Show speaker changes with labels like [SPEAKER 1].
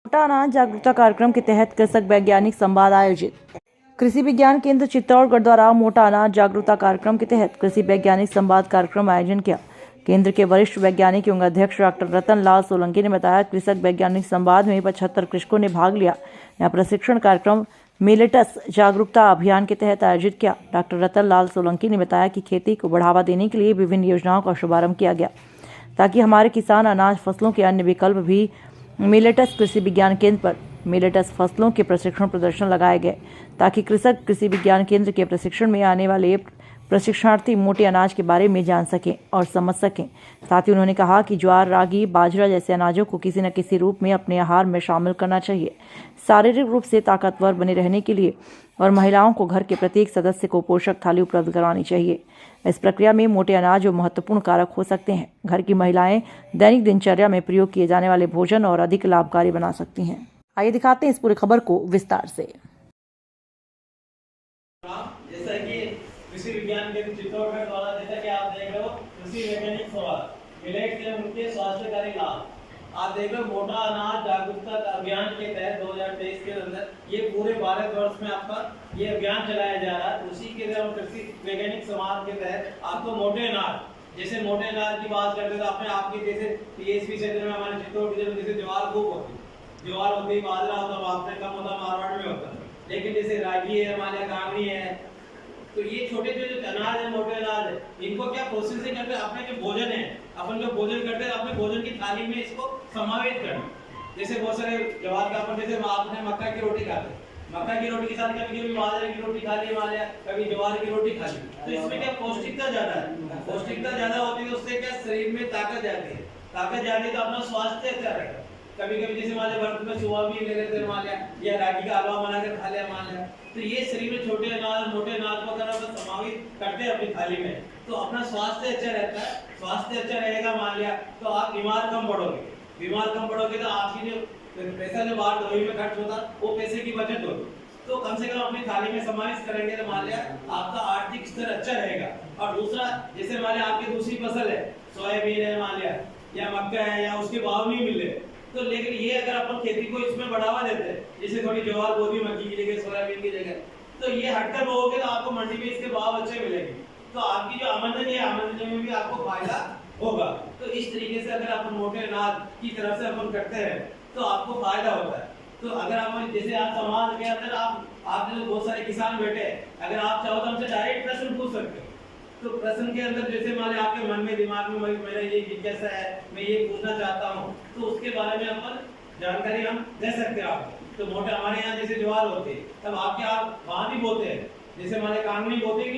[SPEAKER 1] मोटा अनाज जागरूकता कार्यक्रम के तहत कृषक वैज्ञानिक संवाद आयोजित। कृषि विज्ञान केंद्र चित्तौड़गढ़ द्वारा मोटा अनाज जागरूकता कार्यक्रम के तहत कृषि वैज्ञानिक संवाद कार्यक्रम आयोजन किया। केंद्र के वरिष्ठ वैज्ञानिक एवं अध्यक्ष डॉक्टर रतन लाल सोलंकी ने बताया, कृषक वैज्ञानिक संवाद में 75 कृषकों ने भाग लिया। यह प्रशिक्षण कार्यक्रम मिलेटस जागरूकता अभियान के तहत आयोजित किया। डॉक्टर रतन लाल सोलंकी ने बताया कि खेती को बढ़ावा देने के लिए विभिन्न योजनाओं का शुभारंभ किया गया, ताकि हमारे किसान अनाज फसलों के अन्य विकल्प भी मिलेटस कृषि विज्ञान केंद्र पर मिलेटस फसलों के प्रशिक्षण प्रदर्शन लगाए गए, ताकि कृषक कृषि विज्ञान केंद्र के प्रशिक्षण में आने वाले प्रशिक्षणार्थी मोटे अनाज के बारे में जान सकें और समझ सकें। साथ ही उन्होंने कहा कि ज्वार, रागी, बाजरा जैसे अनाजों को किसी न किसी रूप में अपने आहार में शामिल करना चाहिए, शारीरिक रूप से ताकतवर बने रहने के लिए, और महिलाओं को घर के प्रत्येक सदस्य को पोषक थाली उपलब्ध करवानी चाहिए। इस प्रक्रिया में मोटे अनाज और महत्वपूर्ण कारक हो सकते हैं। घर की महिलाएं दैनिक दिनचर्या में प्रयोग किए जाने वाले भोजन और अधिक लाभकारी बना सकती हैं। आइए दिखाते हैं इस पूरी खबर को विस्तार से।
[SPEAKER 2] जैसा कि कृषि विज्ञान केंद्र चित्तौड़गढ़ द्वारा, जैसा कि आप देख रहे हो, कृषि वैज्ञानिक संवाद मिलेट से उनके स्वास्थ्यकारी लाभ, आप देख रहे हो, मोटा अनाज जागरूकता अभियान के तहत 2023 के अंदर ये पूरे भारतवर्ष में आपका ये अभियान चलाया जा रहा है। उसी के तहत कृषि वैज्ञानिक संवाद के तहत आपको मोटे अनाज, जैसे मोटे अनाज की बात करते तो आपने आपकी जैसे टीएसपी क्षेत्र में हमारे चित्तौड़गढ़ में जैसे ज्वार खूब होती, ज्वार होती, बाजरा होता, आपने कम होता, मारवाड़ में होता, लेकिन जैसे रागी है, हमारे कांगड़ी है, तो ये छोटे जो अनाज है, मोटे अनाज है, इनको क्या प्रोसेसिंग करके अपने जो भोजन है, अपन जो भोजन करते हैं अपने भोजन की थाली में इसको समावेश करना। जैसे बहुत सारे ज्वार का अपन, जैसे आपने मक्का की रोटी खाते, मक्का की रोटी के साथ कभी कभी बाजरे की रोटी खा ली, हमारे कभी ज्वार की रोटी खा ली, तो इसमें क्या पौष्टिकता ज्यादा है, पौष्टिकता ज्यादा होती है, उससे क्या शरीर में ताकत जाती है, ताकत जाती है तो अपना स्वास्थ्य अच्छा रहेगा। कभी कभी जैसे हमारे वर्ग में सुबह भी ले लेते मान लिया, या रागी का हलवा बनाकर खा लिया मान लिया, तो ये शरीर में छोटे अनाज, मोटे अनाज को अगर आप समावित करते हैं अपनी थाली में, तो अपना स्वास्थ्य अच्छा रहता है। स्वास्थ्य अच्छा रहेगा मान लिया तो आप बीमार कम पड़ोगे, बीमार कम पड़ोगे तो आपकी जो पैसा जो बाहर दवाई में खर्च होता वो पैसे की बचत होगी। तो कम से कम अपनी थाली में समावेश करेंगे तो मान लिया आपका आर्थिक स्तर अच्छा रहेगा। और दूसरा, जैसे मान लिया आपकी दूसरी फसल है, सोयाबीन है मान लिया, या मक्का है, या उसके भाव नहीं मिले, तो लेकिन ये अगर अपन खेती को इसमें बढ़ावा देते हैं, जैसे थोड़ी ज्वार, गोभी, मक्की की जगह सोयाबीन की जगह, तो ये हटकर बोओगे तो आपको मंडी में इसके भाव अच्छे मिलेंगे, तो आपकी जो आमदनी है, आमदनी में भी आपको फायदा होगा। तो इस तरीके से अगर अपन मोटे अनाज की तरफ से अपन करते हैं तो आपको फायदा होता है। तो अगर आप जैसे आप समाज के अंदर आप जो बहुत सारे किसान बैठे हैं, अगर आप चाहो तो हमसे डायरेक्ट प्रश्न पूछ सकते हो। तो प्रश्न के अंदर जैसे मान लीजिए आपके मन में, दिमाग में मेरा ये जिज्ञासा है, मैं ये पूछना चाहता हूँ, तो उसके बारे में अपन जानकारी हम दे सकते हैं आपको। तो मोटे हमारे यहाँ जैसे ज्वार होते हैं, तब आपके आप वहाँ भी बोते हैं, जैसे हमारे कांगड़ी बोते हैं।